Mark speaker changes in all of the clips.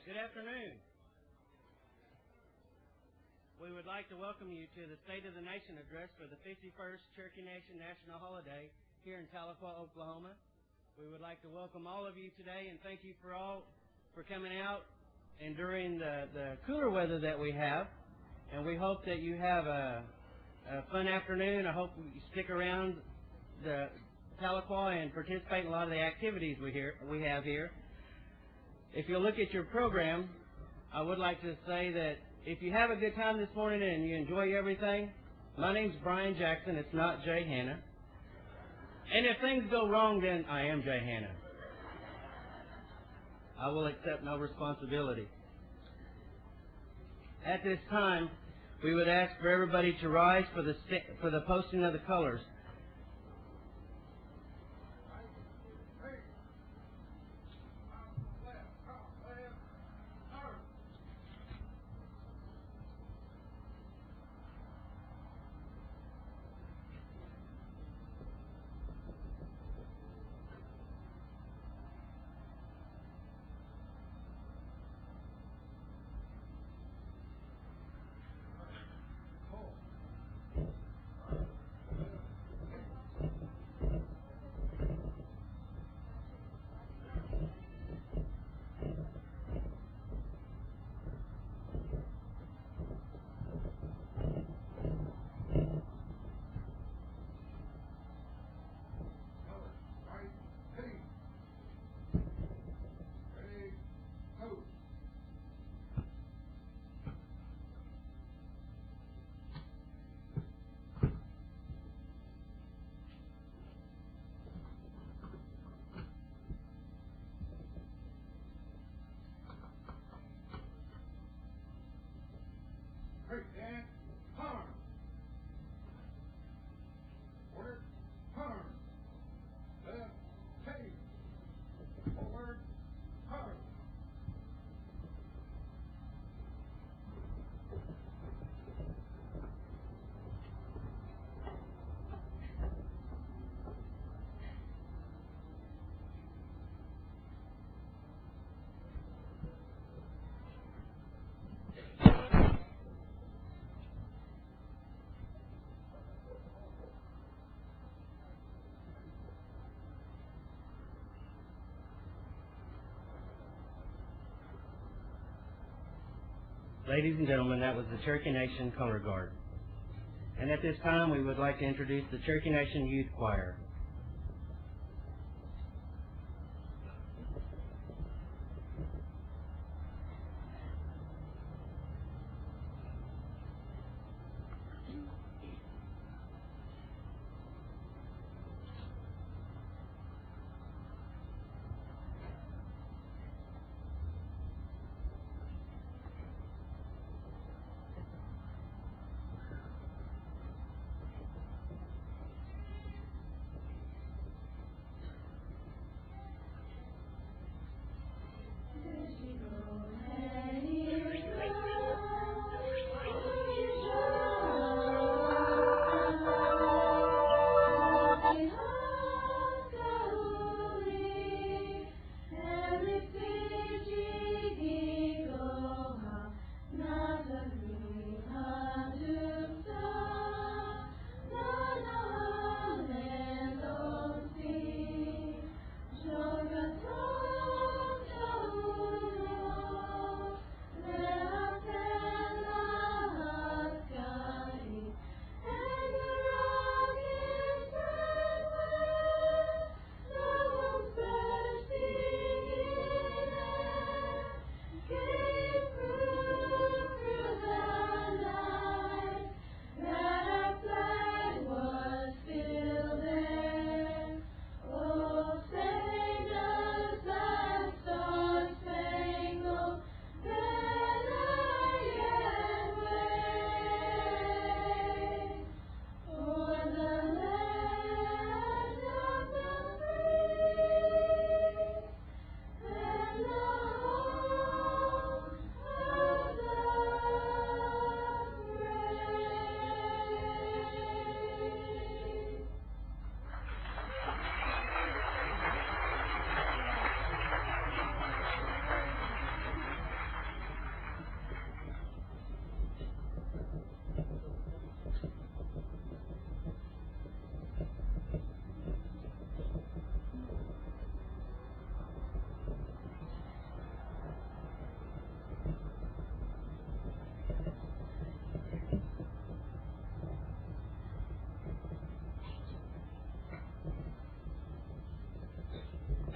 Speaker 1: Good afternoon. We would like to welcome you to the State of the Nation address for the 51st Cherokee Nation National Holiday here in Tahlequah, Oklahoma. We would like to welcome all of you today and thank you for coming out and during the cooler weather that we have. And we hope that you have a fun afternoon. I hope you stick around the Tahlequah and participate in a lot of the activities we have here. If you look at your program, I would like to say that if you have a good time this morning and you enjoy everything, my name's Brian Jackson. It's not Jay Hanna. And if things go wrong, then I am Jay Hanna. I will accept no responsibility. At this time, we would ask for everybody to rise for the posting of the colors. Ladies and gentlemen, that was the Cherokee Nation Color Guard. And at this time, we would like to introduce the Cherokee Nation Youth Choir.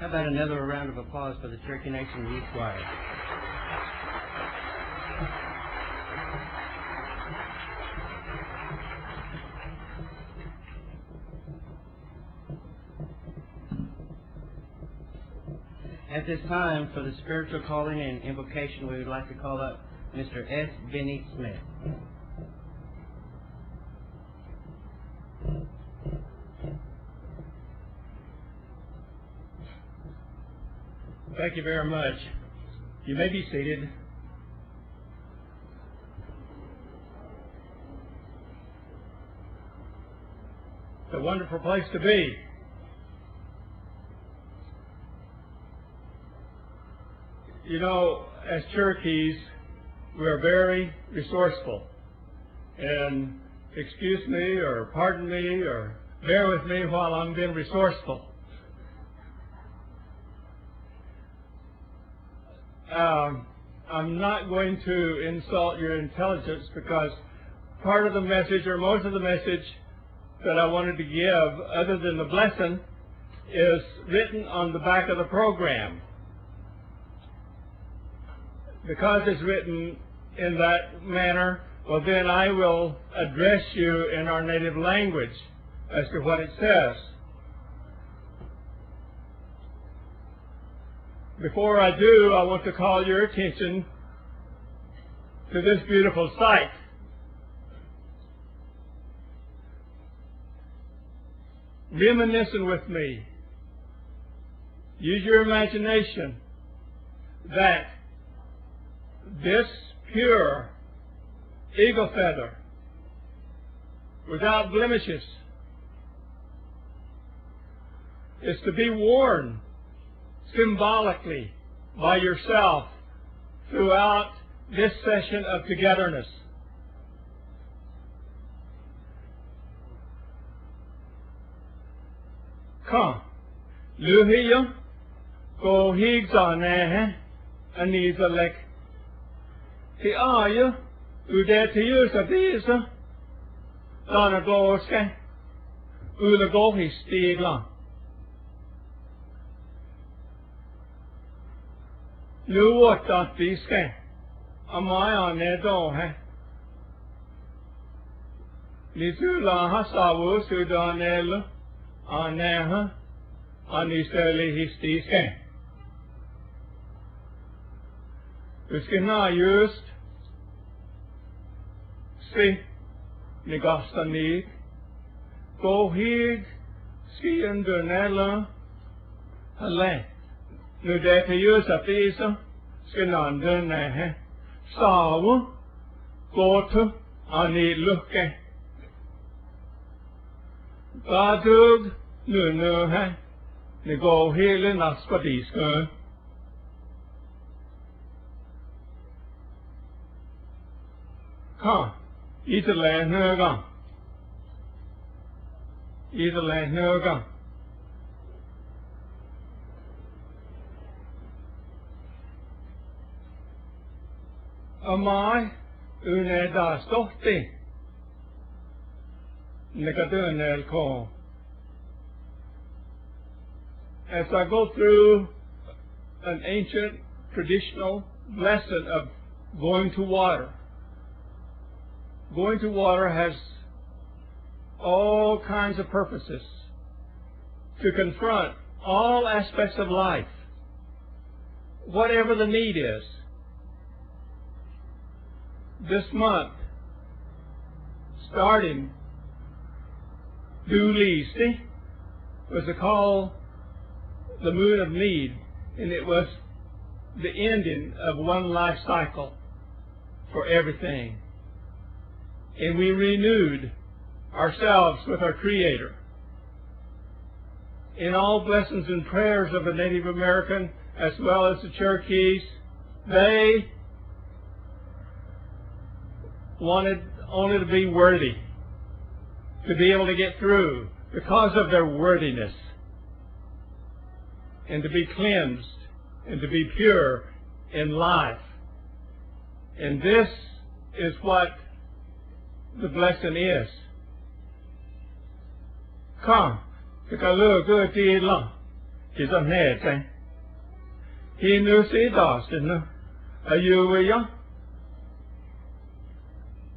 Speaker 1: How about another round of applause for the Cherokee Nation Youth Choir? At this time, for the spiritual calling and invocation, we would like to call up Mr. S. Benny Smith.
Speaker 2: Thank you very much. You may be seated. It's a wonderful place to be. You know, as Cherokees, we are very resourceful. And excuse me, or pardon me, or bear with me while I'm being resourceful. I'm not going to insult your intelligence, because part of the message, or most of the message that I wanted to give, other than the blessing, is written on the back of the program. Because it's written in that manner, well, then I will address you in our native language as to what it says. Before I do, I want to call your attention to this beautiful sight. Reminiscing with me. Use your imagination that this pure eagle feather, without blemishes, is to be worn symbolically by yourself throughout this session of togetherness. Come, Luhiya, go higzane, anizalek. Ti aya, udetius adisa, dana gloske, ulagohi stigla. Nu what biske, amaya nedo he. Lisula hasavu sudanel, aneha, aniseli histiske. Uskina just se negastani go hig skian dunella hale nu data just apisa skinan dunne savu go to ani lukke gadug nu he ne go hele naspadiska. Come, either land nerga. Either land nerga. Amai, une da stotti. Nekadunel ko. As I go through an ancient traditional lesson of going to water, going to water has all kinds of purposes to confront all aspects of life, whatever the need is. This month, starting Dulisti, was to call the moon of need, and it was the ending of one life cycle for everything. And we renewed ourselves with our Creator. In all blessings and prayers of the Native American as well as the Cherokees, they wanted only to be worthy, to be able to get through because of their worthiness, and to be cleansed and to be pure in life. And this is what the blessing is. Come, take a look, good deed long. is a net. He knew see Dawson. Are you with you?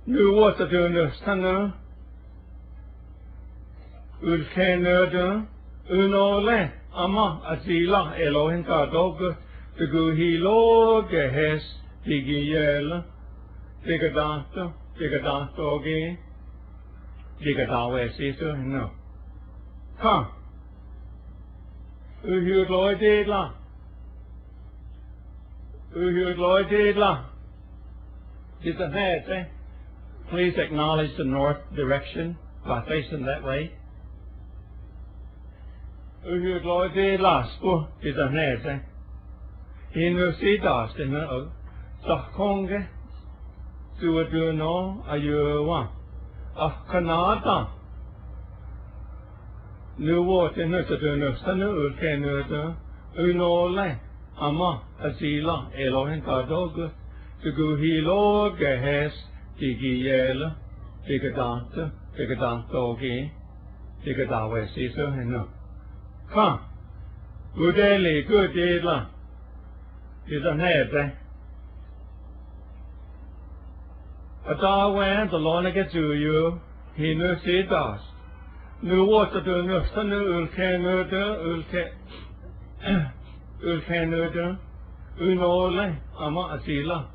Speaker 2: Knew what to do in the sun. Ulkenöden. Unole. Ama Azila Elohim Kadog. The Guhilo Gehes. Digiel. Digadanta. Digadastogi. Digadawe Sister. No. Come. You did la. Did la. Is a head, Please acknowledge the north direction by facing that way. Did la. Is a head, In the sea dust in the Sakonge. Suaduno. Are you one? Of Canada. Nu water nötterna stanu kenöda unole ama azila Elohim kadog to go hilo gehes digiel digadantogi digadawe siso heno ka udeli gudela is a head Adawen the Lord get to you he no see dust Nu water do nufta nu ulkenöda unole ama asila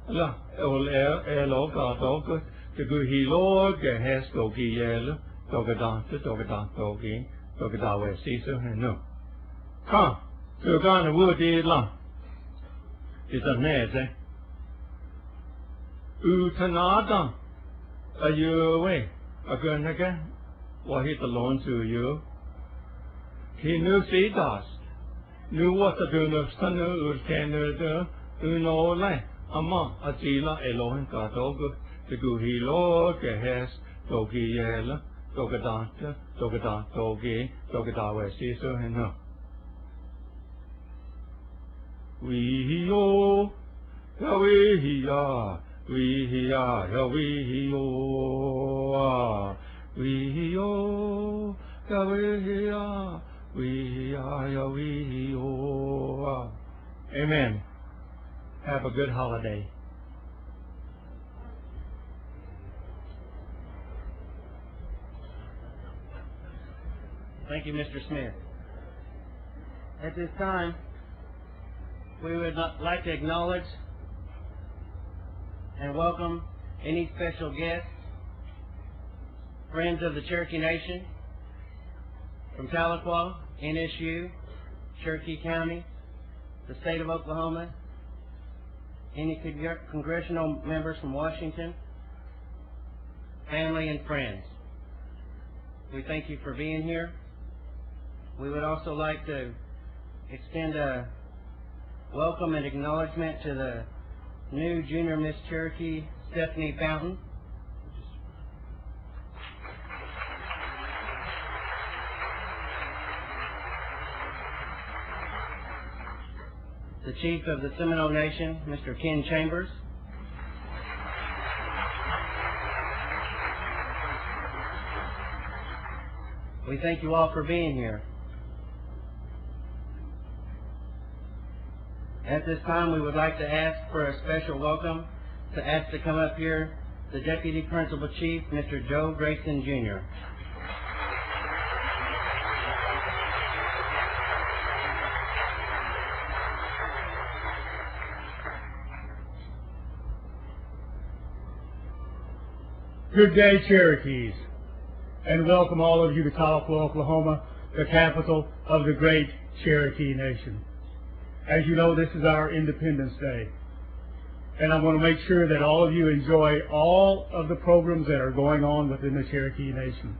Speaker 2: la eloga dog to go hilo gehes dogiel dogadantogi dogadawe siso no ka to gana woodi la is a neze utanada ayuwe again Well, he belongs to you. He knew see dust. Knew what to do no stanu ulkenöda unole ama azila Elohim kadog to go hilo gehes dogiel dogadantogi dogadawe siso heno. We ho we ya we ho We oh, Yahweh, we are Yahweh. Amen. Have a good holiday.
Speaker 1: Thank you, Mr. Smith. At this time, we would like to acknowledge and welcome any special guests, friends of the Cherokee Nation, from Tahlequah, NSU, Cherokee County, the state of Oklahoma, any congressional members from Washington, family and friends. We thank you for being here. We would also like to extend a welcome and acknowledgement to the new Junior Miss Cherokee, Stephanie Fountain. The Chief of the Seminole Nation, Mr. Ken Chambers. We thank you all for being here. At this time, we would like to ask for a special welcome to ask to come up here the Deputy Principal Chief, Mr. Joe Grayson, Jr.
Speaker 3: Good day, Cherokees, and welcome all of you to Tahlequah, Oklahoma, the capital of the great Cherokee Nation. As you know, this is our Independence Day, and I want to make sure that all of you enjoy all of the programs that are going on within the Cherokee Nation.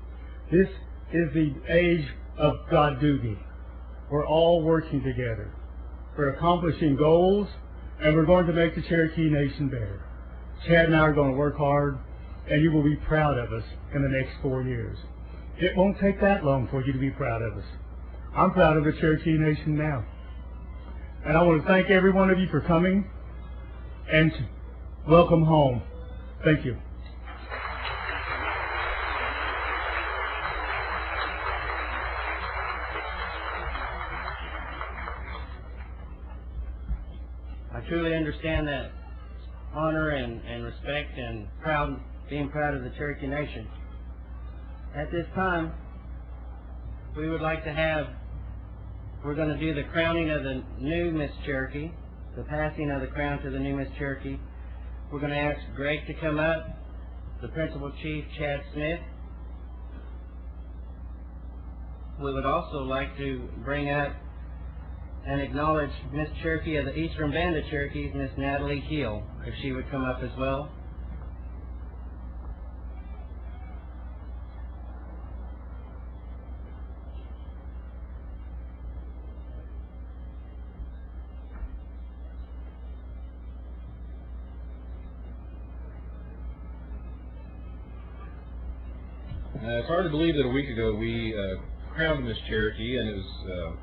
Speaker 3: This is the age of God-Doogie. We're all working together. We're accomplishing goals, and we're going to make the Cherokee Nation better. Chad and I are going to work hard, and you will be proud of us in the next 4 years. It won't take that long for you to be proud of us. I'm proud of the Cherokee Nation now. And I want to thank every one of you for coming, and welcome home. Thank you.
Speaker 1: I truly understand that honor and respect and being proud of the Cherokee Nation. At this time, we would like to we're going to do the crowning of the new Miss Cherokee, the passing of the crown to the new Miss Cherokee. We're going to ask Greg to come up, the Principal Chief, Chad Smith. We would also like to bring up and acknowledge Miss Cherokee of the Eastern Band of Cherokees, Miss Natalie Keel, if she would come up as well.
Speaker 4: It's hard to believe that a week ago we crowned Miss Cherokee, and it was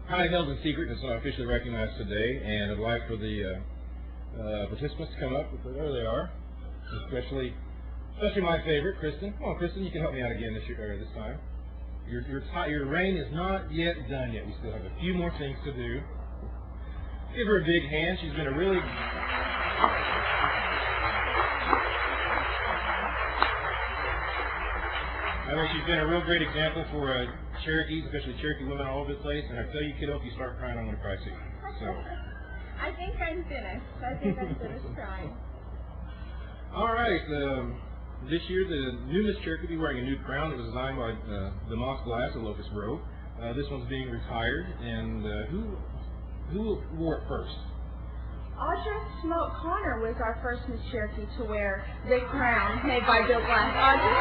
Speaker 4: kind of held in secret. It's not officially recognized today, and I'd like for the participants to come up. There they are, especially my favorite, Kristen. Come on, Kristen, you can help me out again this time. Your reign is not yet done yet. We still have a few more things to do. Give her a big hand. She's been a really she's been a real great example for Cherokees, especially Cherokee women all over the place. And I tell you, kiddo, if you start crying, I'm going to cry too. So.
Speaker 5: I think I'm finished crying.
Speaker 4: All right. This year, the new Miss Cherokee will be wearing a new crown that was designed by the Moss Glass of Locust Grove. This one's being retired. And who wore it first?
Speaker 5: Audra Smoke Connor was our first Miss Cherokee to wear the crown made by Bill Glass. Audra?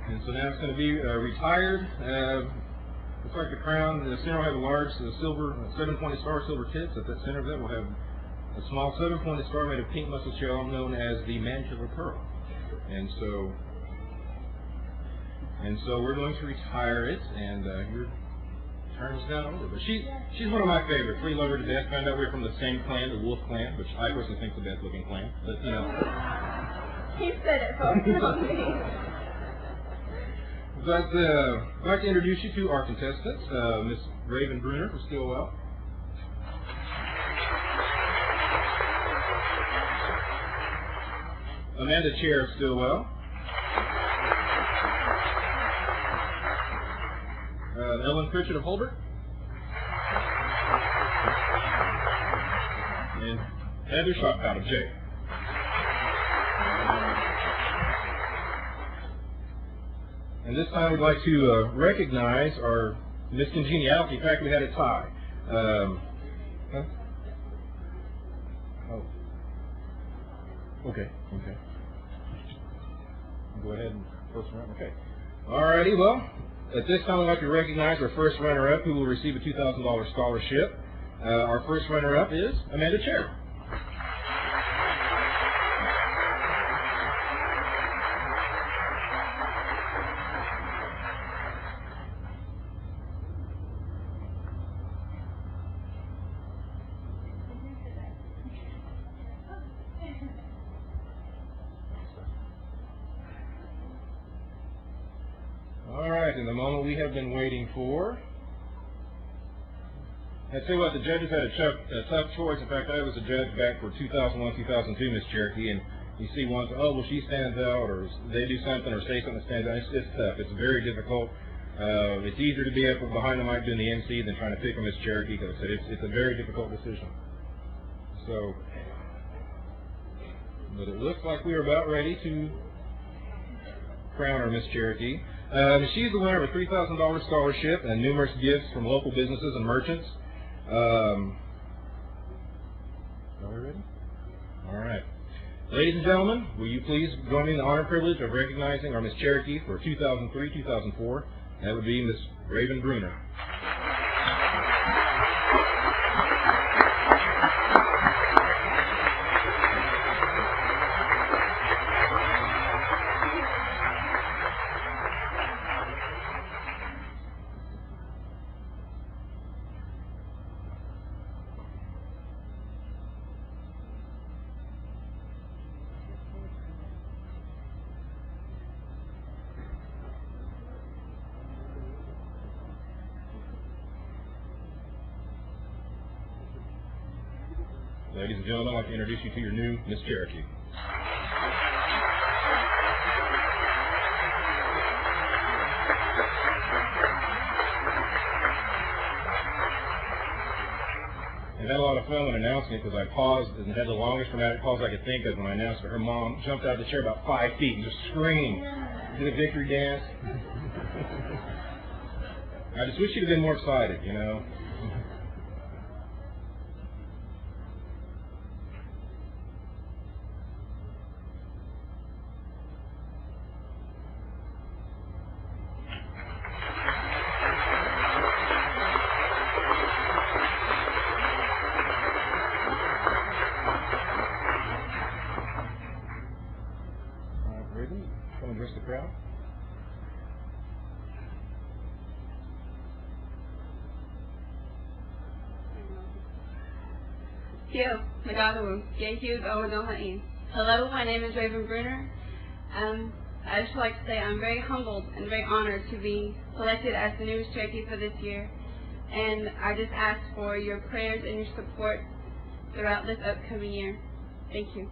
Speaker 4: And so now it's going to be retired. Looks like the crown, the center will have a large silver, 7-pointed star, silver tips. At the center of that will have a small 7-pointed star made of pink muscle shell known as the Mantua Pearl. And so we're going to retire it, and your term is now over. But she's one of my favorites. We love her to death. Found out we're from the same clan, the Wolf clan, which I personally think is the best looking clan. But you know.
Speaker 5: He said it, folks, not me.
Speaker 4: But I'd like to introduce you to our contestants, Miss Raven Bruner from Stillwell. Amanda Chair of Stillwell. Ellen Pritchett of Holbert. And Heather Shotpout of Jay. And this time we'd like to recognize our Miss Congeniality. In fact, we had a tie. Huh? Oh. Okay. Go ahead and first round. Okay. Alrighty, well, at this time, I'd like to recognize our first runner-up, who will receive a $2,000 scholarship. Our first runner-up is Amanda Chair. All right, in the moment we have been waiting for. I tell you what, the judges had a tough choice. In fact, I was a judge back for 2001, 2002 Miss Cherokee, and you see one, oh, well, she stands out, or they do something, or say something that stands out. It's tough. It's very difficult. It's easier to be up behind the mic doing the MC than trying to pick on Miss Cherokee, because it's a very difficult decision. So, but it looks like we are about ready to crown our Miss Cherokee. She's the winner of a $3,000 scholarship and numerous gifts from local businesses and merchants. Are we ready? All right. Ladies and gentlemen, will you please join me in the honor and privilege of recognizing our Miss Cherokee for 2003-2004? That would be Miss Raven Bruner. Ladies and gentlemen, I'd like to introduce you to your new Miss Cherokee. I had a lot of fun when announcing it because I paused and had the longest dramatic pause I could think of when I announced that her mom jumped out of the chair about 5 feet and just screamed. Did a victory dance. I just wish she'd have been more excited, you know. Come address the crowd.
Speaker 6: Hello, my name is Raven Bruner. I just like to say I'm very humbled and very honored to be selected as the new Miss Cherokee for this year. And I just ask for your prayers and your support throughout this upcoming year. Thank you.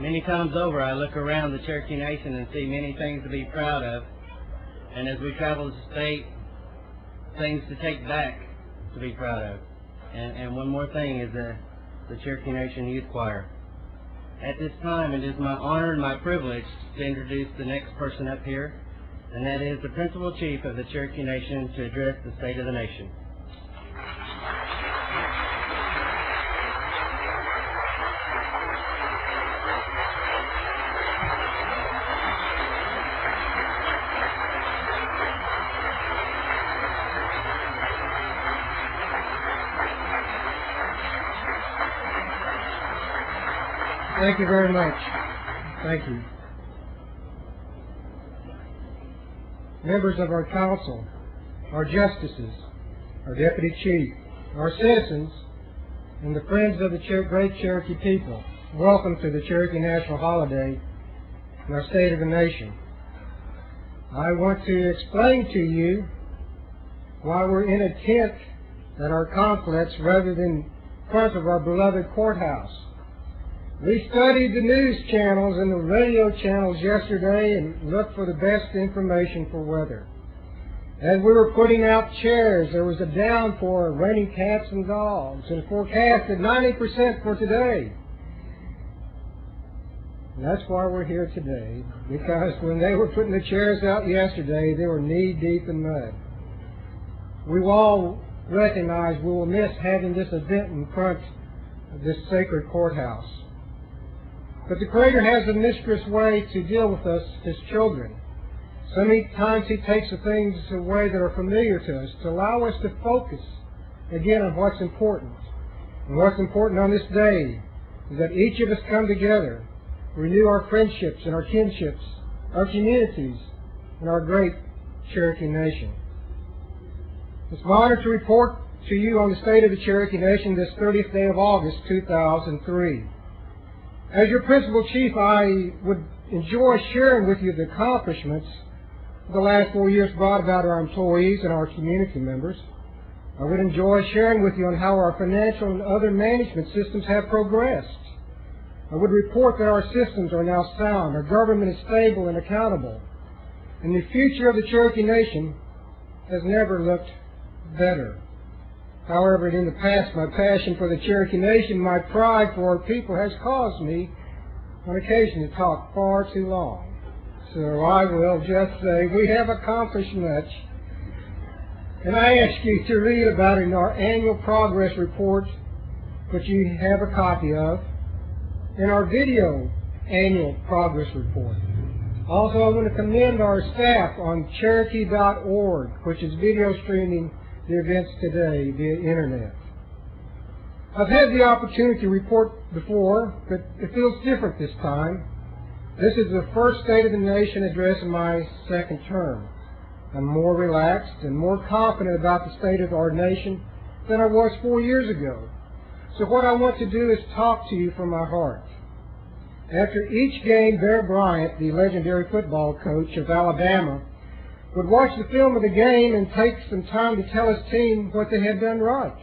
Speaker 1: Many times over, I look around the Cherokee Nation and see many things to be proud of. And as we travel the state, things to take back to be proud of. And one more thing is the Cherokee Nation Youth Choir. At this time, it is my honor and my privilege to introduce the next person up here, and that is the Principal Chief of the Cherokee Nation to address the State of the Nation.
Speaker 7: Thank you very much. Thank you. Members of our council, our justices, our deputy chief, our citizens, and the friends of the great Cherokee people, welcome to the Cherokee National Holiday in our State of the Nation. I want to explain to you why we're in a tent at our complex rather than in front of our beloved courthouse. We studied the news channels and the radio channels yesterday and looked for the best information for weather. As we were putting out chairs, there was a downpour, raining cats and dogs, and forecasted 90% for today. And that's why we're here today, because when they were putting the chairs out yesterday, they were knee-deep in mud. We all recognize we will miss having this event in front of this sacred courthouse. But the Creator has a mistress way to deal with us, His children. So many times He takes the things away that are familiar to us to allow us to focus again on what's important. And what's important on this day is that each of us come together, renew our friendships and our kinships, our communities, and our great Cherokee Nation. It's my honor to report to you on the state of the Cherokee Nation this 30th day of August, 2003. As your Principal Chief, I would enjoy sharing with you the accomplishments the last 4 years brought about our employees and our community members. I would enjoy sharing with you on how our financial and other management systems have progressed. I would report that our systems are now sound, our government is stable and accountable, and the future of the Cherokee Nation has never looked better. However, in the past, my passion for the Cherokee Nation, my pride for our people has caused me, on occasion, to talk far too long. So I will just say we have accomplished much. And I ask you to read about it in our annual progress report, which you have a copy of, in our video annual progress report. Also, I want to commend our staff on Cherokee.org, which is video streaming the events today via internet. I've had the opportunity to report before, but it feels different this time. This is the first State of the Nation address in my second term. I'm more relaxed and more confident about the state of our nation than I was 4 years ago. So what I want to do is talk to you from my heart. After each game, Bear Bryant, the legendary football coach of Alabama, would watch the film of the game and take some time to tell his team what they had done right.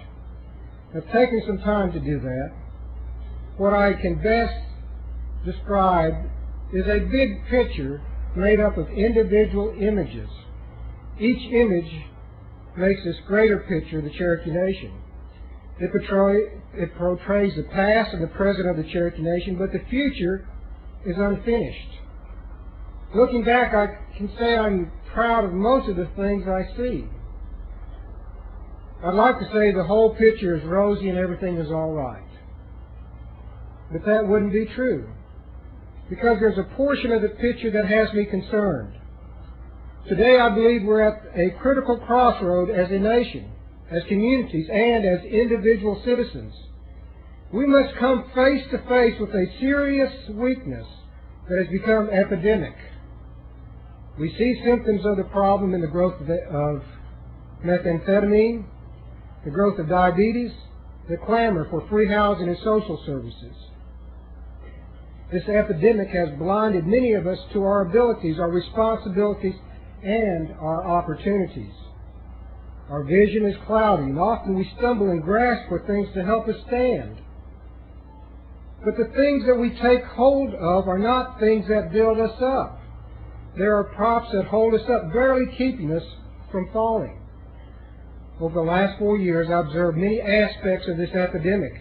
Speaker 7: I've taken some time to do that. What I can best describe is a big picture made up of individual images. Each image makes this greater picture of the Cherokee Nation. It portrays the past and the present of the Cherokee Nation, but the future is unfinished. Looking back, I can say I'm proud of most of the things I see. I'd like to say the whole picture is rosy and everything is all right. But that wouldn't be true, because there's a portion of the picture that has me concerned. Today, I believe we're at a critical crossroad as a nation, as communities, and as individual citizens. We must come face to face with a serious weakness that has become epidemic. We see symptoms of the problem in the growth of methamphetamine, the growth of diabetes, the clamor for free housing and social services. This epidemic has blinded many of us to our abilities, our responsibilities, and our opportunities. Our vision is cloudy, and often we stumble and grasp for things to help us stand. But the things that we take hold of are not things that build us up. There are props that hold us up, barely keeping us from falling. Over the last 4 years, I observed many aspects of this epidemic.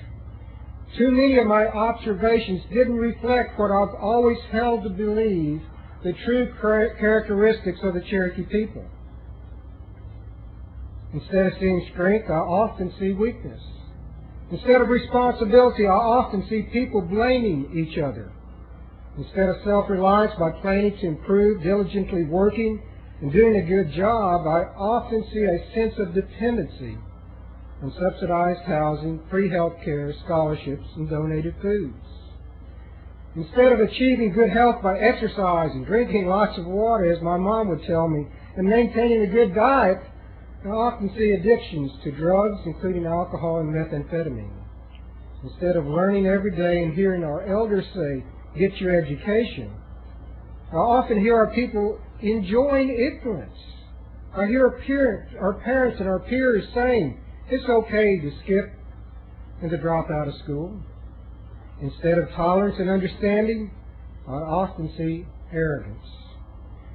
Speaker 7: Too many of my observations didn't reflect what I've always held to believe the true characteristics of the Cherokee people. Instead of seeing strength, I often see weakness. Instead of responsibility, I often see people blaming each other. Instead of self-reliance by planning to improve, diligently working, and doing a good job, I often see a sense of dependency on subsidized housing, free health care, scholarships, and donated foods. Instead of achieving good health by exercising, drinking lots of water, as my mom would tell me, and maintaining a good diet, I often see addictions to drugs, including alcohol and methamphetamine. Instead of learning every day and hearing our elders say, "Get your education," I often hear our people enjoying ignorance. I hear our parents and our peers saying, "It's okay to skip and to drop out of school." Instead of tolerance and understanding, I often see arrogance.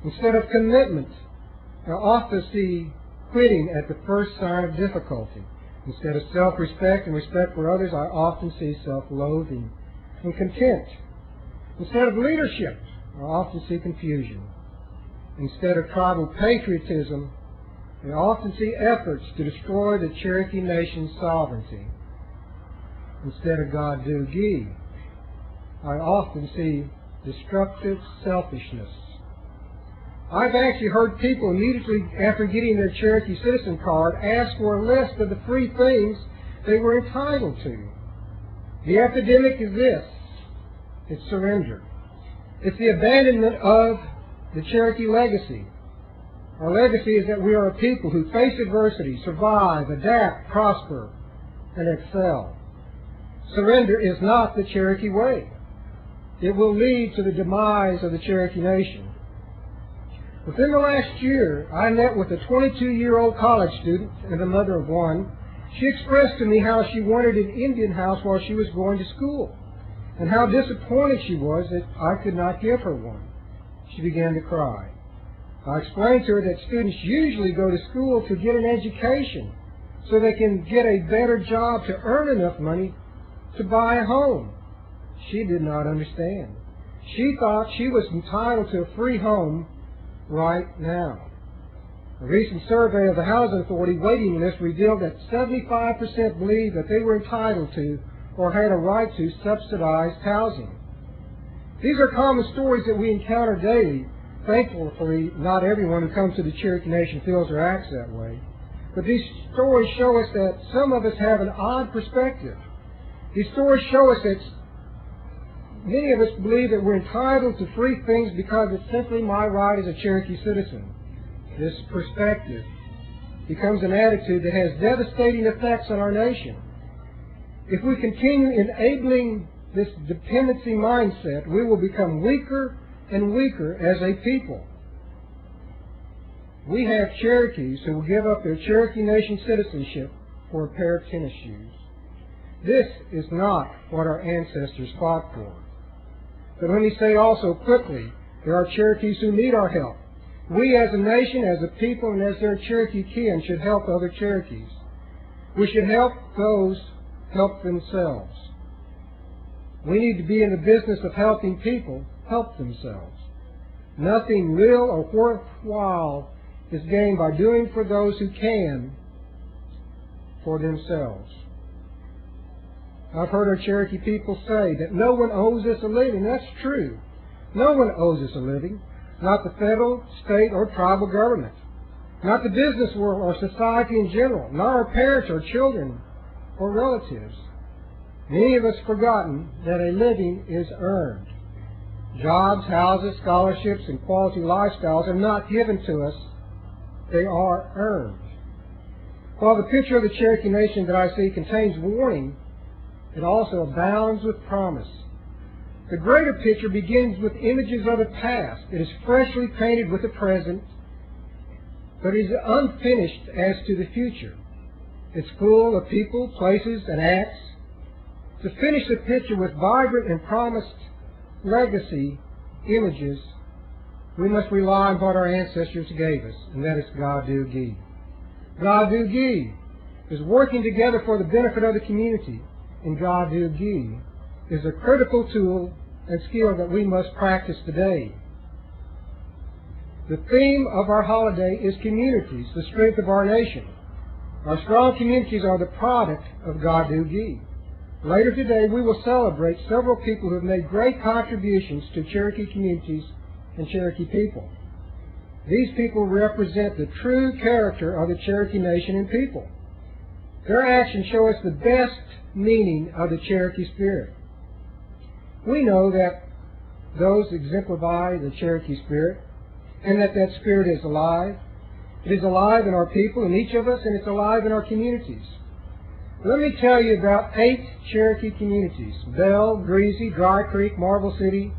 Speaker 7: Instead of commitment, I often see quitting at the first sign of difficulty. Instead of self-respect and respect for others, I often see self-loathing and contempt. Instead of leadership, I often see confusion. Instead of tribal patriotism, I often see efforts to destroy the Cherokee Nation's sovereignty. Instead of God-do-gi, I often see destructive selfishness. I've actually heard people immediately after getting their Cherokee citizen card ask for a list of the free things they were entitled to. The epidemic is this. It's surrender. It's the abandonment of the Cherokee legacy. Our legacy is that we are a people who face adversity, survive, adapt, prosper, and excel. Surrender is not the Cherokee way. It will lead to the demise of the Cherokee Nation. Within the last year, I met with a 22-year-old college student and the mother of one. She expressed to me how she wanted an Indian house while she was going to school, and how disappointed she was that I could not give her one. She began to cry. I explained to her that students usually go to school to get an education so they can get a better job to earn enough money to buy a home. She did not understand. She thought she was entitled to a free home right now. A recent survey of the Housing Authority waiting list revealed that 75% believed that they were entitled to or had a right to subsidized housing. These are common stories that we encounter daily. Thankfully, not everyone who comes to the Cherokee Nation feels or acts that way. But these stories show us that some of us have an odd perspective. These stories show us that many of us believe that we're entitled to free things because it's simply my right as a Cherokee citizen. This perspective becomes an attitude that has devastating effects on our nation. If we continue enabling this dependency mindset, we will become weaker and weaker as a people. We have Cherokees who will give up their Cherokee Nation citizenship for a pair of tennis shoes. This is not what our ancestors fought for. But let me say also quickly, there are Cherokees who need our help. We as a nation, as a people, and as their Cherokee kin should help other Cherokees. We should help those help themselves. We need to be in the business of helping people help themselves. Nothing real or worthwhile is gained by doing for those who can for themselves. I've heard our Cherokee people say that no one owes us a living. That's true. No one owes us a living. Not the federal, state, or tribal government. Not the business world or society in general. Not our parents or children or relatives. Many of us have forgotten that a living is earned. Jobs, houses, scholarships, and quality lifestyles are not given to us. They are earned. While the picture of the Cherokee Nation that I see contains warning, it also abounds with promise. The greater picture begins with images of the past. It is freshly painted with the present, but is unfinished as to the future. It's full of people, places, and acts To finish the picture with vibrant and promised legacy images, we must rely on what our ancestors gave us, and that is God Do Gi. God Do Gi is working together for the benefit of the community, and God Do Gi is a critical tool and skill that we must practice today. The theme of our holiday is communities, the strength of our nation. Our strong communities are the product of God Do Gi. Later today, we will celebrate several people who have made great contributions to Cherokee communities and Cherokee people. These people represent the true character of the Cherokee nation and people. Their actions show us the best meaning of the Cherokee spirit. We know that those exemplify the Cherokee spirit, and that spirit is alive. It is alive in our people, in each of us, and it's alive in our communities. Let me tell you about 8 Cherokee communities: Bell, Greasy, Dry Creek, Marble City,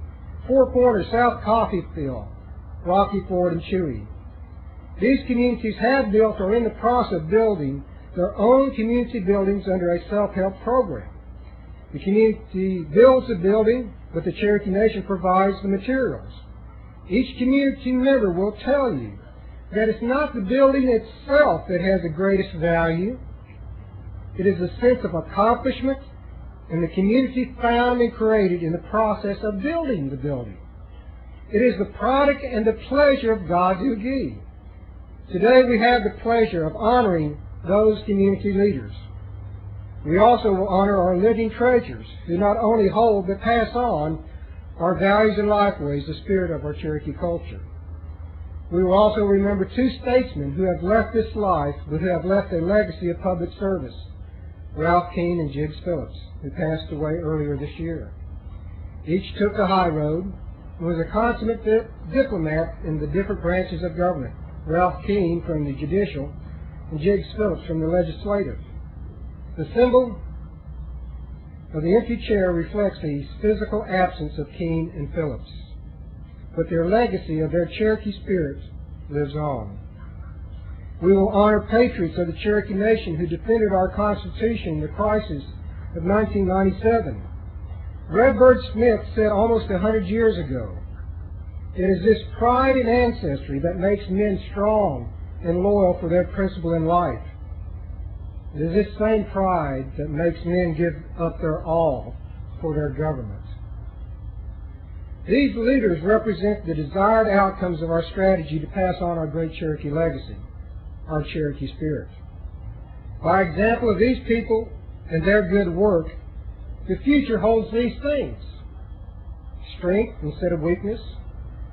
Speaker 7: Four Corners, South Coffeyville, Rocky Ford, and Chewy. These communities have built or are in the process of building their own community buildings under a self-help program. The community builds the building, but the Cherokee Nation provides the materials. Each community member will tell you that it's not the building itself that has the greatest value. It is the sense of accomplishment and the community found and created in the process of building the building. It is the product and the pleasure of God Do Gi. Today we have the pleasure of honoring those community leaders. We also will honor our living treasures who not only hold but pass on our values and lifeways, the spirit of our Cherokee culture. We will also remember 2 statesmen who have left this life, but who have left a legacy of public service: Ralph Keene and Jiggs Phillips, who passed away earlier this year. Each took the high road and was a consummate diplomat in the different branches of government. Ralph Keene from the judicial and Jiggs Phillips from the legislative. The symbol of the empty chair reflects the physical absence of Keene and Phillips, but their legacy of their Cherokee spirit lives on. We will honor patriots of the Cherokee Nation who defended our Constitution in the crisis of 1997. Redbird Smith said almost 100 years ago, "It is this pride in ancestry that makes men strong and loyal for their principle in life. It is this same pride that makes men give up their all for their government." These leaders represent the desired outcomes of our strategy to pass on our great Cherokee legacy, our Cherokee spirit. By example of these people and their good work, the future holds these things: strength instead of weakness,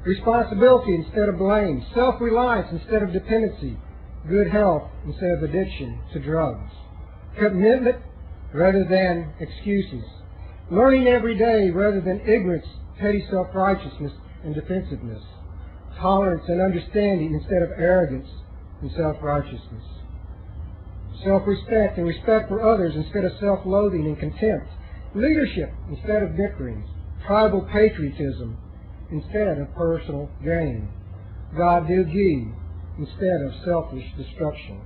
Speaker 7: responsibility instead of blame, self-reliance instead of dependency, good health instead of addiction to drugs, commitment rather than excuses, learning every day rather than ignorance, petty self-righteousness and defensiveness, tolerance and understanding instead of arrogance and self-righteousness, self-respect and respect for others instead of self-loathing and contempt, leadership instead of bickering, tribal patriotism instead of personal gain, God Do Gi instead of selfish destruction.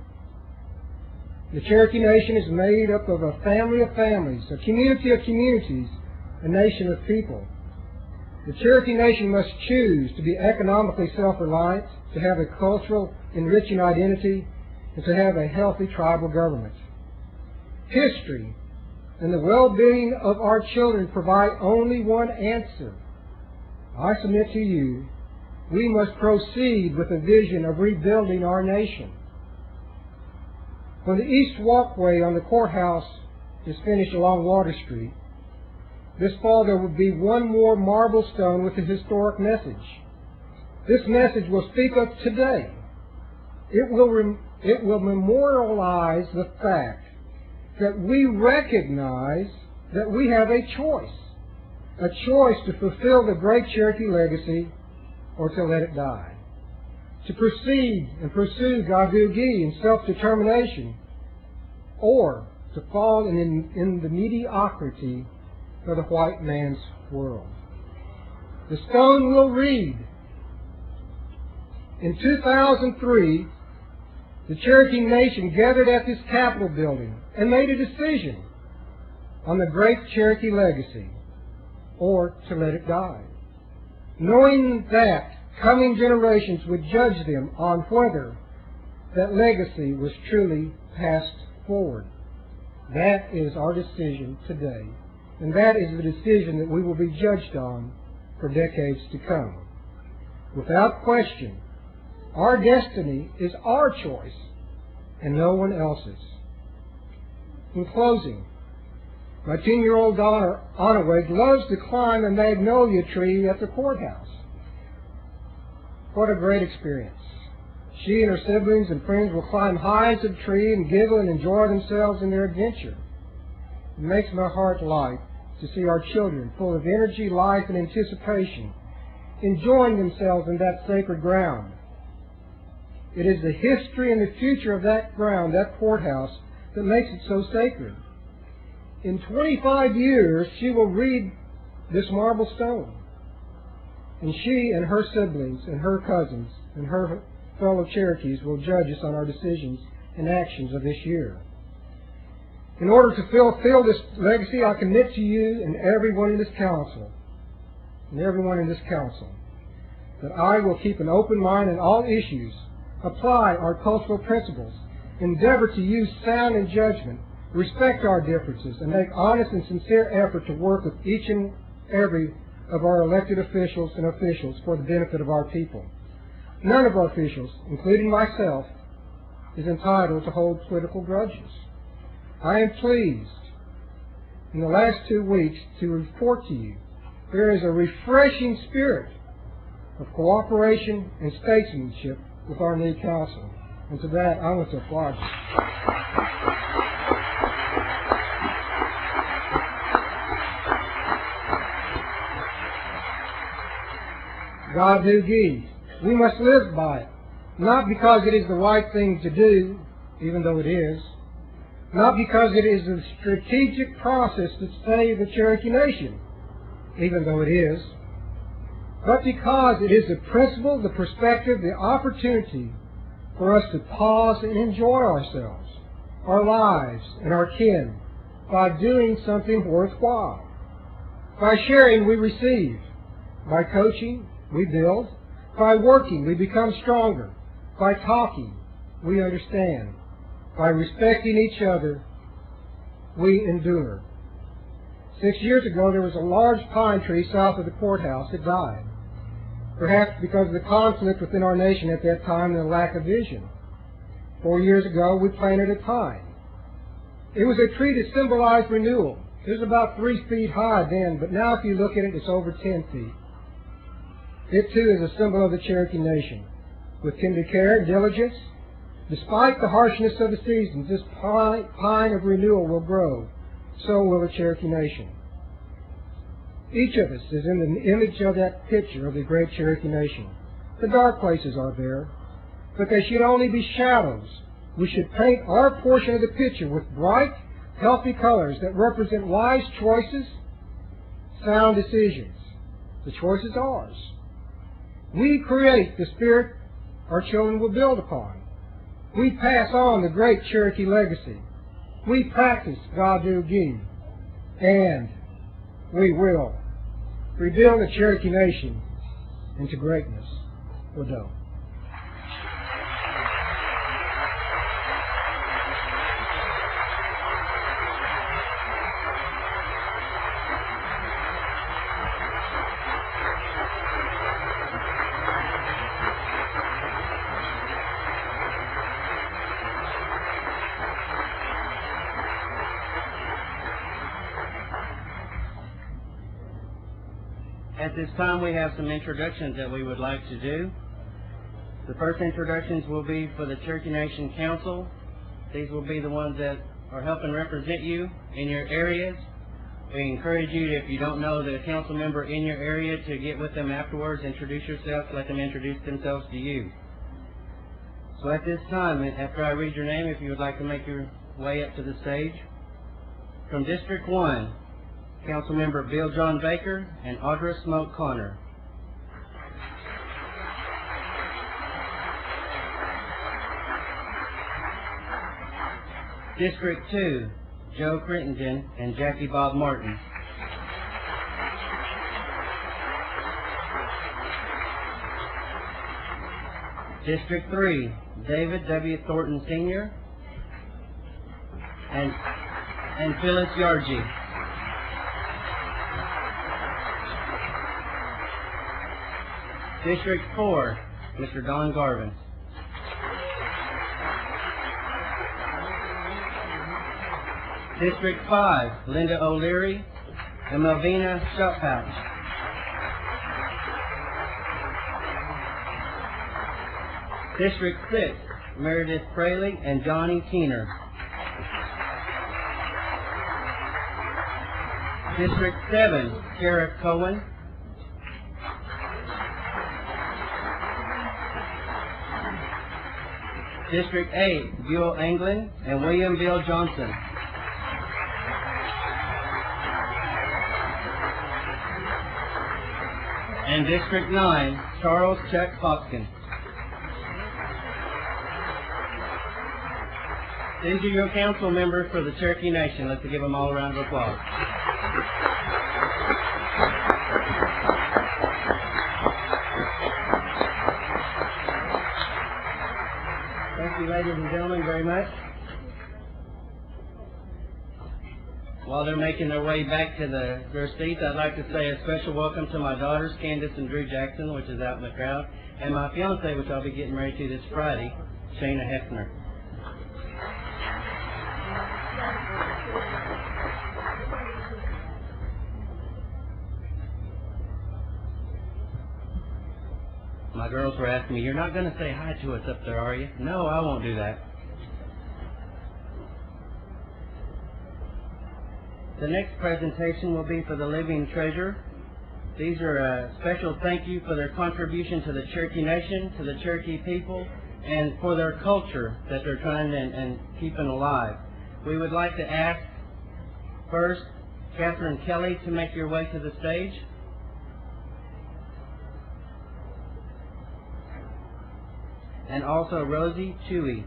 Speaker 7: The Cherokee Nation is made up of a family of families, a community of communities, a nation of people. The Cherokee Nation must choose to be economically self-reliant, to have a cultural enriching identity, and to have a healthy tribal government. History and the well-being of our children provide only one answer. I submit to you, we must proceed with a vision of rebuilding our nation. When the east walkway on the courthouse is finished along Water Street, this fall there will be one more marble stone with a historic message. This message will speak of today. It will memorialize the fact that we recognize that we have a choice to fulfill the great Cherokee legacy or to let it die, to proceed and pursue God Do Gi and self-determination, or to fall in the mediocrity of the white man's world. The stone will read, in 2003, the Cherokee Nation gathered at this Capitol building and made a decision. on the great Cherokee legacy or to let it die, knowing that coming generations would judge them on whether that legacy was truly passed forward. That is our decision today, and that is the decision that we will be judged on for decades to come. Without question, our destiny is our choice and no one else's. In closing, my 10-year-old daughter, Anaweg, loves to climb a magnolia tree at the courthouse. What a great experience. She and her siblings and friends will climb high into the tree and giggle and enjoy themselves in their adventure. It makes my heart light to see our children full of energy, life, and anticipation, enjoying themselves in that sacred ground. It is the history and the future of that ground, that courthouse, that makes it so sacred. In 25 years, she will read this marble stone, and she and her siblings and her cousins and her fellow Cherokees will judge us on our decisions and actions of this year. In order to fulfill this legacy, I commit to you and everyone in this council, that I will keep an open mind in all issues, apply our cultural principles, endeavor to use sound and judgment, respect our differences, and make honest and sincere effort to work with each and every of our elected officials and officials for the benefit of our people. None of our officials, including myself, is entitled to hold political grudges. I am pleased in the last 2 weeks to report to you there is a refreshing spirit of cooperation and statesmanship with our new council. And to that, I want to applaud you. God do give. We must live by it, not because it is the right thing to do, even though it is, not because it is a strategic process to save the Cherokee Nation, even though it is, but because it is the principle, the perspective, the opportunity for us to pause and enjoy ourselves, our lives, and our kin by doing something worthwhile. By sharing, we receive. By coaching, we build. By working, we become stronger. By talking, we understand. By respecting each other, we endure. 6 years ago, there was a large pine tree south of the courthouse that died, perhaps because of the conflict within our nation at that time and the lack of vision. 4 years ago, we planted a pine. It was a tree that symbolized renewal. It was about 3 feet high then, but now if you look at it, it's over 10 feet. It too is a symbol of the Cherokee Nation. With tender care and diligence, despite the harshness of the seasons, this pine of renewal will grow. So will the Cherokee Nation. Each of us is in the image of that picture of the great Cherokee Nation. The dark places are there, but they should only be shadows. We should paint our portion of the picture with bright, healthy colors that represent wise choices, sound decisions. The choice is ours. We create the spirit our children will build upon. We pass on the great Cherokee legacy. We practice God do give. And we will rebuild the Cherokee Nation into greatness. Odo.
Speaker 1: At this time, we have some introductions that we would like to do. The first introductions will be for the Cherokee Nation Council. These will be the ones that are helping represent you in your areas. We encourage you, if you don't know the council member in your area, to get with them afterwards, introduce yourself, let them introduce themselves to you. So at this time, after I read your name, if you would like to make your way up to the stage. From District 1, Councilmember Bill John Baker and Audra Smoke Connor. District 2, Joe Crittenden, and Jackie Bob Martin. District 3, David W. Thornton Sr. and Phyllis Yargy. District 4, Mr. Don Garvin. District 5, Linda O'Leary and Melvina Shotpouch. District 6, Meredith Fraley and Johnny Keener. District 7, Sheriff Cohen. District 8, Buell Anglin and William Bill Johnson. And District 9, Charles Chuck Hopkins. These are your council members for the Cherokee Nation. Let's give them all a round of applause. Thank you, ladies and gentlemen, very much. While they're making their way back to their seats, I'd like to say a special welcome to my daughters, Candace and Drew Jackson, which is out in the crowd, and my fiance, which I'll be getting married to this Friday, Shayna Hefner. My girls were asking me, "You're not going to say hi to us up there, are you?" No, I won't do that. The next presentation will be for the Living Treasure. These are a special thank you for their contribution to the Cherokee Nation, to the Cherokee people, and for their culture that they're trying and keeping alive. We would like to ask first Catherine Kelly to make your way to the stage. And also Rosie Chewy.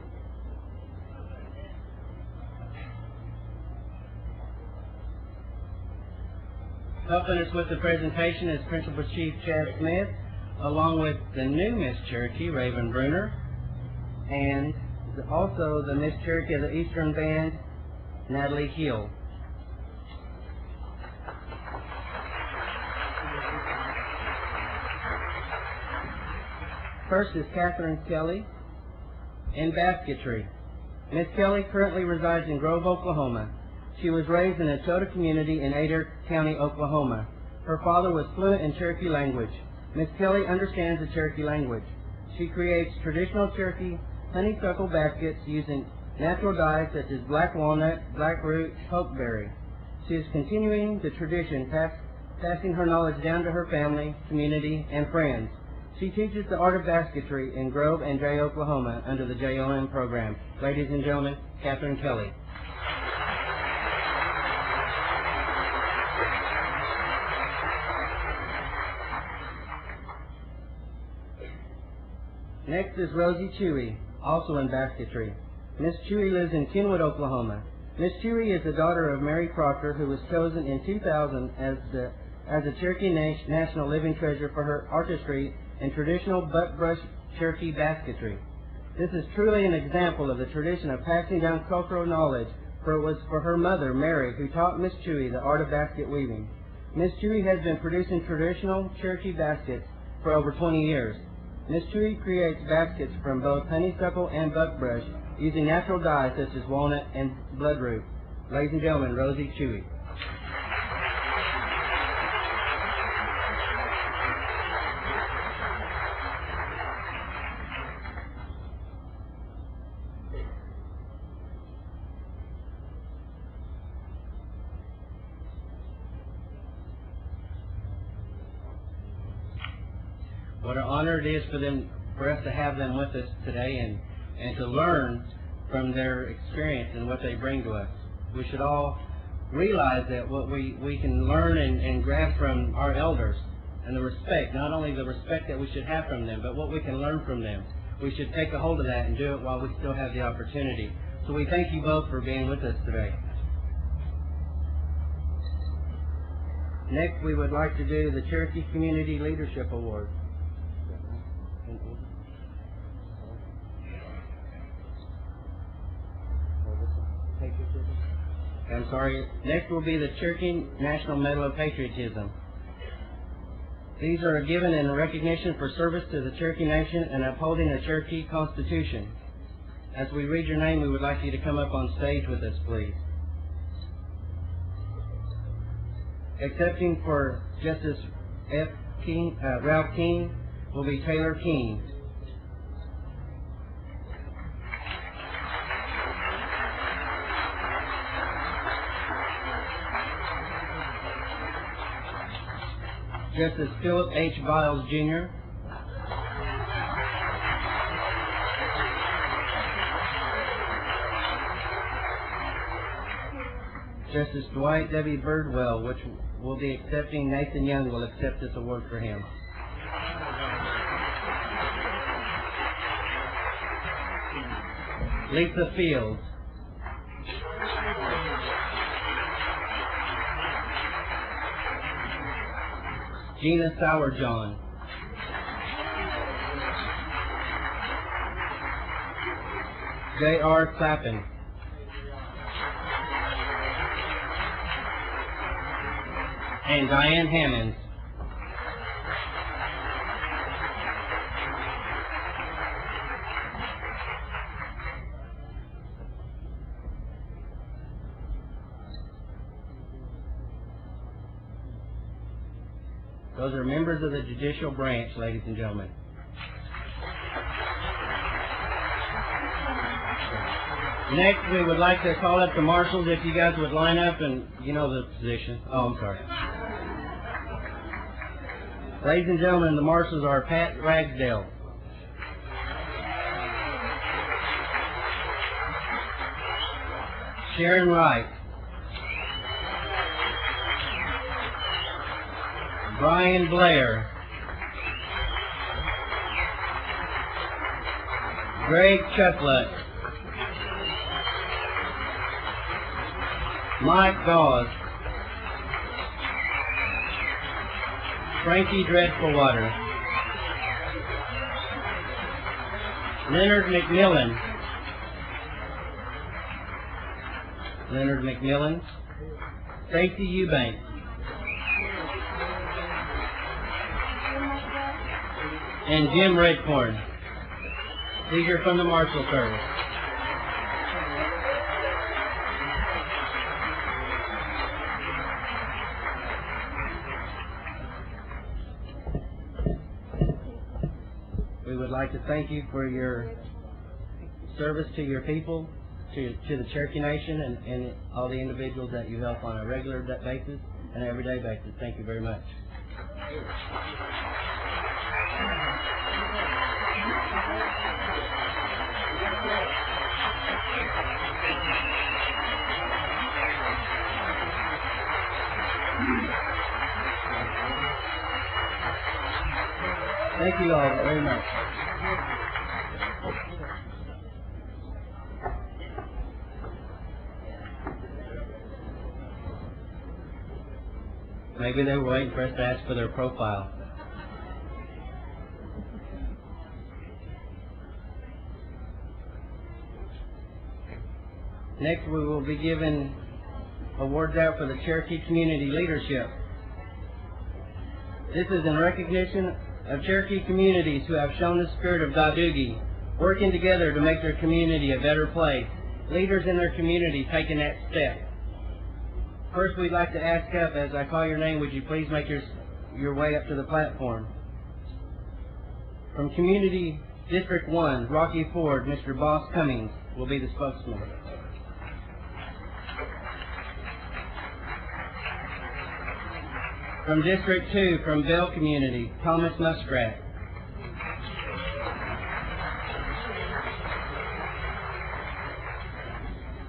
Speaker 1: Helping us with the presentation is Principal Chief Chad Smith, along with the new Miss Cherokee, Raven Bruner, and also the Miss Cherokee of the Eastern Band, Natalie Hill. First is Catherine Kelly in basketry. Miss Kelly currently resides in Grove, Oklahoma. She was raised in a Chota community in Adair County, Oklahoma. Her father was fluent in Cherokee language. Miss Kelly understands the Cherokee language. She creates traditional Cherokee honeysuckle baskets using natural dyes such as black walnut, black root, pokeberry. She is continuing the tradition, passing her knowledge down to her family, community, and friends. She teaches the art of basketry in Grove and Jay, Oklahoma, under the JOM program. Ladies and gentlemen, Catherine Kelly. Next is Rosie Chewy, also in basketry. Miss Chewy lives in Kenwood, Oklahoma. Miss Chewy is the daughter of Mary Proctor, who was chosen in 2000 as a Cherokee National Living Treasure for her artistry and traditional buckbrush Cherokee basketry. This is truly an example of the tradition of passing down cultural knowledge, for it was for her mother, Mary, who taught Miss Chewy the art of basket weaving. Miss Chewy has been producing traditional Cherokee baskets for over 20 years. Miss Chewy creates baskets from both honeysuckle and buckbrush using natural dyes such as walnut and bloodroot. Ladies and gentlemen, Rosie Chewy. What an honor it is for us to have them with us today and to learn from their experience and what they bring to us. We should all realize that what we can learn and grab from our elders and the respect, not only the respect that we should have from them, but what we can learn from them. We should take a hold of that and do it while we still have the opportunity. So we thank you both for being with us today. Next, we would like to do the Cherokee Community Leadership Award. I'm sorry. Next will be the Cherokee National Medal of Patriotism. These are given in recognition for service to the Cherokee Nation and upholding the Cherokee Constitution. As we read your name, we would like you to come up on stage with us, please. Accepting for Justice Ralph King will be Taylor King. Justice Philip H. Viles, Jr. Justice Dwight W. Birdwell, which will be accepting. Nathan Young will accept this award for him. Lisa Fields. Gina Sourjohn. J.R. Clappin. And Diane Hammonds. Those are members of the judicial branch, ladies and gentlemen. Next, we would like to call up the marshals if you guys would line up, and you know the position. Oh, I'm sorry. Ladies and gentlemen, the marshals are Pat Ragsdale, Sharon Wright, Brian Blair, Greg Chucklet, Mike Dawes, Frankie Dreadfulwater, Leonard McMillan, Stacy Eubank, and Jim Redcorn. These are from the Marshal Service. We would like to thank you for your service to your people, to the Cherokee Nation, and all the individuals that you help on a regular basis and everyday basis. Thank you very much. Thank you all very much. Maybe they were waiting for us to ask for their profile. Next, we will be giving awards out for the Cherokee Community Leadership. This is in recognition of Cherokee communities who have shown the spirit of Dadugi, working together to make their community a better place. Leaders in their community taking that step. First, we'd like to ask up, as I call your name, would you please make your way up to the platform. From Community District 1, Rocky Ford, Mr. Boss Cummings will be the spokesman. From District 2, from Bell Community, Thomas Muskrat.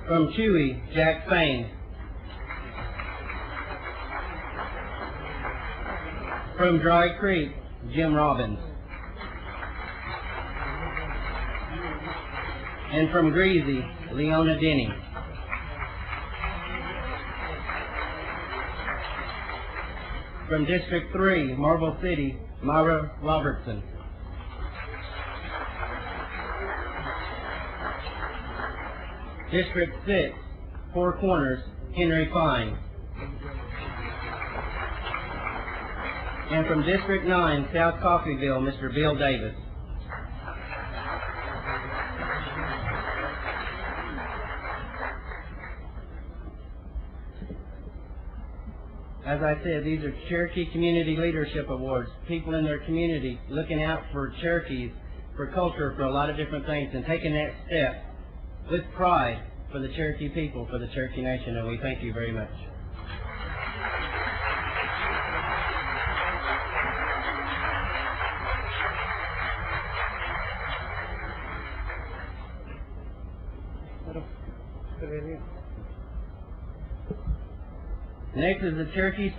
Speaker 1: From Chewy, Jack Fain. From Dry Creek, Jim Robbins. And from Greasy, Leona Denny. From District 3, Marble City, Myra Robertson. District 6, Four Corners, Henry Fine. And from District 9, South Coffeyville, Mr. Bill Davis. As I said, these are Cherokee Community Leadership Awards. People in their community looking out for Cherokees, for culture, for a lot of different things, and taking that step with pride for the Cherokee people, for the Cherokee Nation, and we thank you very much. Next is the Cherokee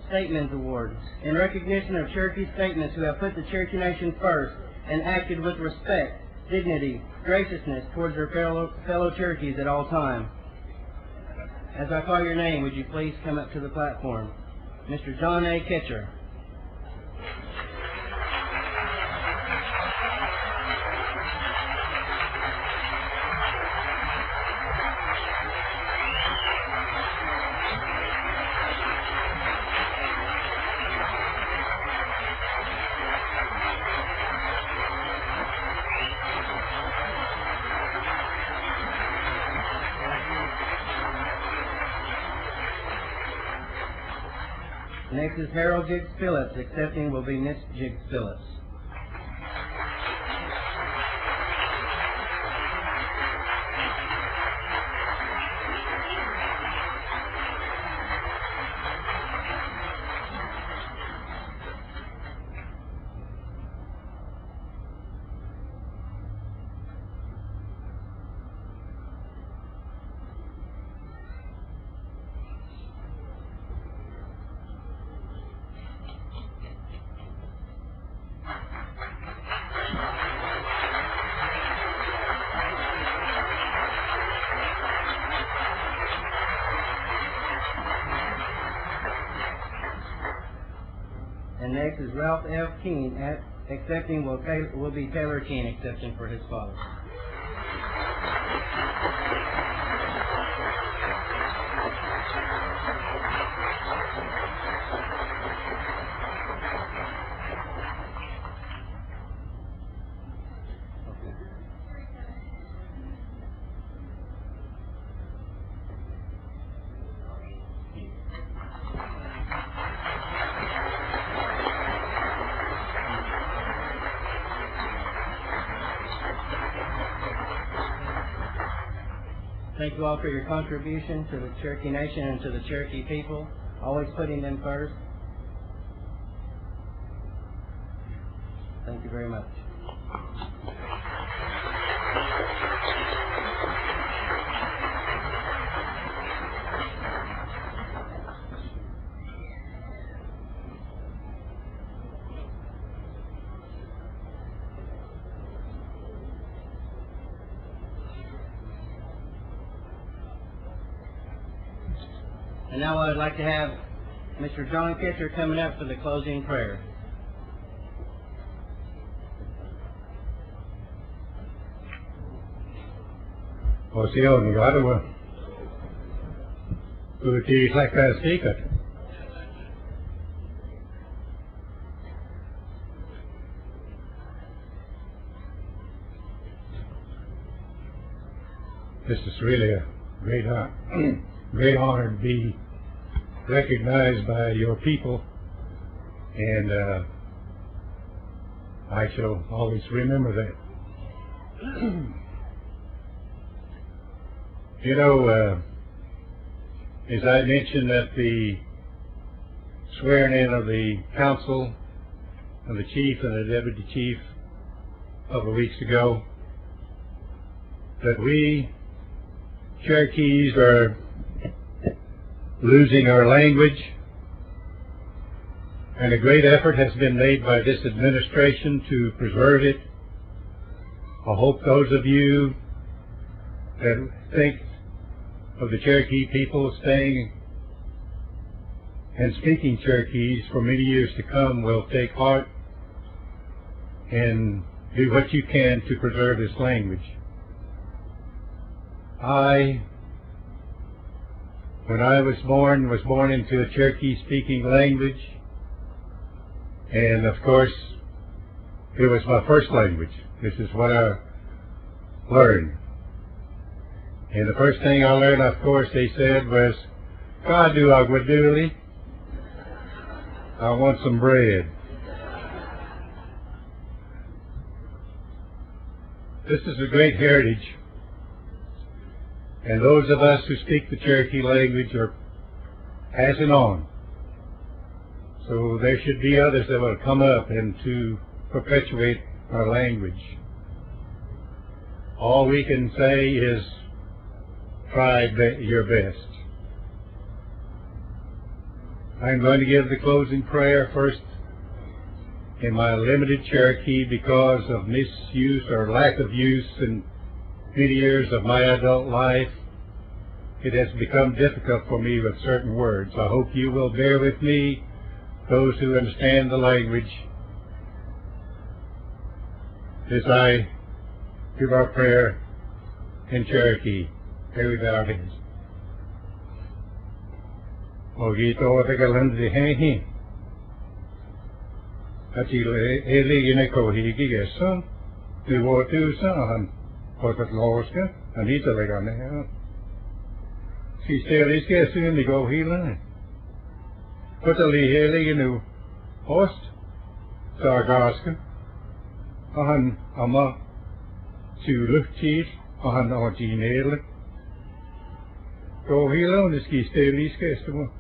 Speaker 1: Statements Awards. In recognition of Cherokee Statements who have put the Cherokee Nation first and acted with respect, dignity, graciousness towards their fellow Cherokees at all times. As I call your name, would you please come up to the platform? Mr. John A. Ketcher. Next is Harold Jiggs Phillips. Accepting will be Miss Jiggs Phillips. And next is Ralph F. Keene. Accepting will be Taylor Keene, accepting for his father. Thank you all for your contribution to the Cherokee Nation and to the Cherokee people, always putting them first. Thank you very much. And now I would like to have Mr. John Ketcher coming up for the closing prayer.
Speaker 3: Osioni Gadawa. Uti Sakka Stikat. This is really a great honor to be recognized by your people, and I shall always remember that. You know, as I mentioned at the swearing in of the council of the chief and the deputy chief a couple of weeks ago, that we Cherokees are losing our language, and a great effort has been made by this administration to preserve it. I hope those of you that think of the Cherokee people staying and speaking Cherokees for many years to come will take heart and do what you can to preserve this language. When I was born into a Cherokee-speaking language, and of course, it was my first language. This is what I learned. And the first thing I learned, of course, they said was, "God do agwadoodly. I want some bread." This is a great heritage, and those of us who speak the Cherokee language are passing on. So there should be others that will come up and to perpetuate our language. All we can say is try your best. I'm going to give the closing prayer first in my limited Cherokee because of misuse or lack of use in many years of my adult life. It has become difficult for me with certain words. I hope you will bear with me, those who understand the language, as I give our prayer in Cherokee. Here we bow our heads. Ogito Tegalanzi Hehi. Atile Eli Neko Higesa. The water Sahan. Potat Loska. Anita Legane. She still is guessing in the go healing. Potali Heli in Host. Sargaska. Ahan Ama. To Luftcheat. Ahan Orginale. Go healing is ski still is guessing.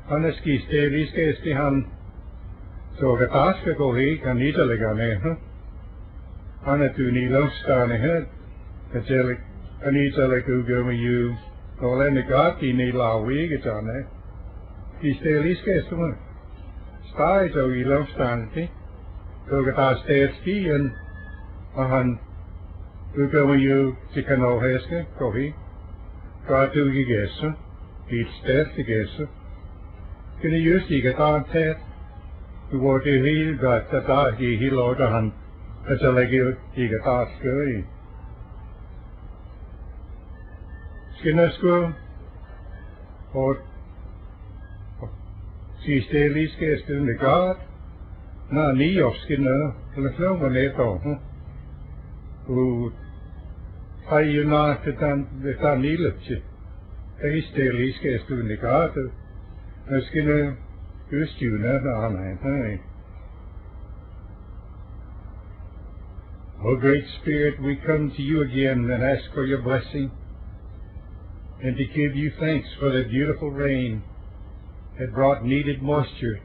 Speaker 3: Hanneski stelis kesti han såg att aska gå hit kan inte lägga ner. Han är tu ni luftstan i hit. Att jag kan inte lägga gå med ju. Och lämna gati ni la viget an det. I stelis kesti man. Stai så i luftstan till. Såg att aska ski en. Och han gå med ju till kanalhäska gå hit. Gatu i gässa. Hit ställt i gässa. Kun je juist die getaanheid, wordt je heel gaat dat daar je heel oude hand, dat zal ik je getaas kun. Skinnerschool, or zie stelis kerst in de kaart, na niet of skinner, dan vloog maar net al. Hoe ga je na het dan niet luktje? Hij stelis kerst in de kaart. Let's get a good student on it. Oh, Great Spirit, we come to you again and ask for your blessing and to give you thanks for the beautiful rain that brought needed moisture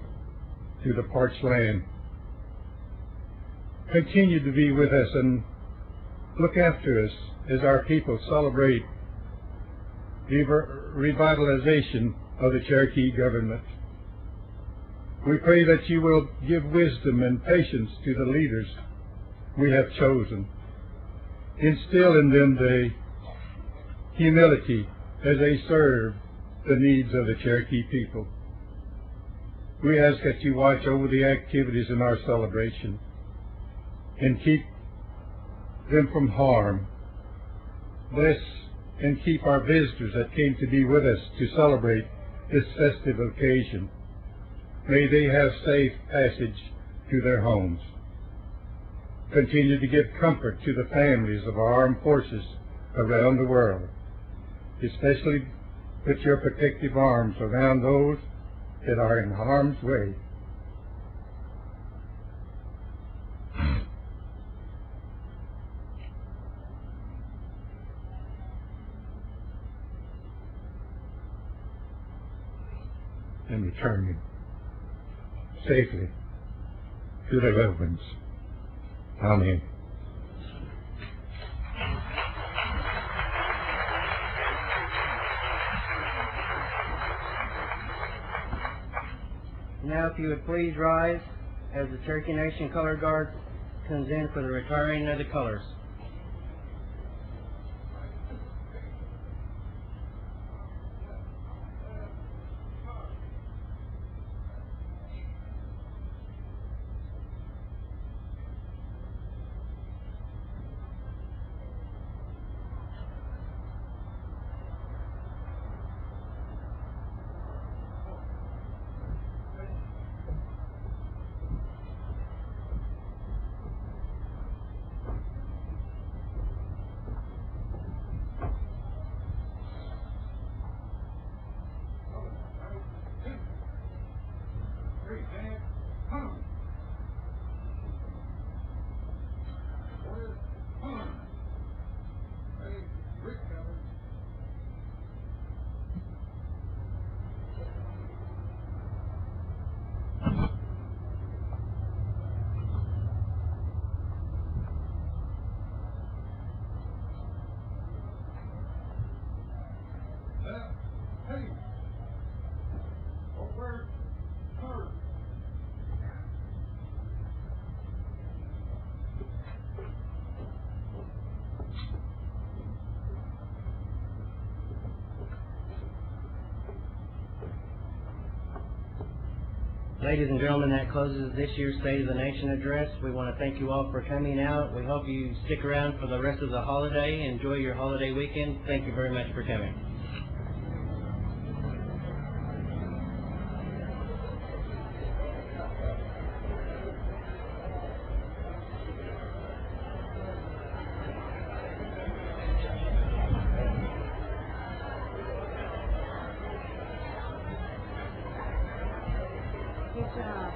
Speaker 3: to the parched land. Continue to be with us and look after us as our people celebrate the revitalization of the Cherokee government. We pray that you will give wisdom and patience to the leaders we have chosen. Instill in them the humility as they serve the needs of the Cherokee people. We ask that you watch over the activities in our celebration and keep them from harm. Bless and keep our visitors that came to be with us to celebrate this festive occasion. May they have safe passage to their homes. Continue to give comfort to the families of our armed forces around the world. Especially put your protective arms around those that are in harm's way. And return you safely to their loved ones. Amen.
Speaker 1: Now, if you would please rise as the Cherokee Nation Color Guard comes in for the retiring of the colors. Ladies and gentlemen, that closes this year's State of the Nation address. We want to thank you all for coming out. We hope you stick around for the rest of the holiday. Enjoy your holiday weekend. Thank you very much for coming.
Speaker 5: Good job.